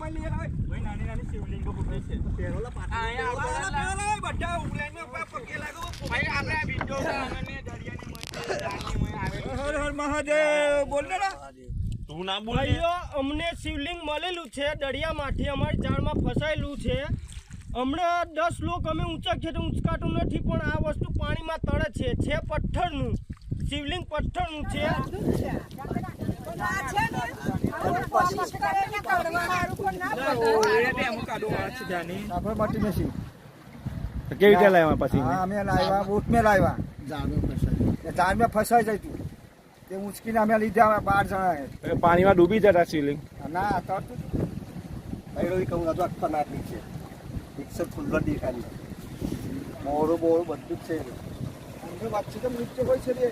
mobile લઈ આવે ભાઈ નાની નાની શિવલિંગો ફૂટે છે પેરોલા પાટા બધા ઉગલાઈને પગે લાગો ભાઈ આપણે આ વિડિયો સામે દરિયાની મય આવે હર હર મહાદેવ બોલ ને તું ના બોલ ભાઈઓ અમને શિવલિંગ મળેલું છે દરિયામાંથી અમારી જાળમાં ફસાયેલું છે હમણાં 10 લોક અમે ઊંચા ખેતર ઊંચકાતું નથી પણ આ વસ્તુ પાણીમાં તળે છે પથ્થરનું શિવલિંગ પથ્થરનું છે કેવી રીતે લાવ્યા પછી અમે લાવ્યા બોટ મેં લાવ્યા ઝાડ મેં ફસાઈ જાય તું તે ઉંચકીને અમે લીધા 12 જણા પાણીમાં ડૂબી જતા શિવલિંગ ના તરતું કહું ના તો આખા નાખી છે પિક્ચર ખુલ્લો દેખાડી મોડું બોળું બધું જ છે વાત છે તો મૃત્યુ હોય છે રે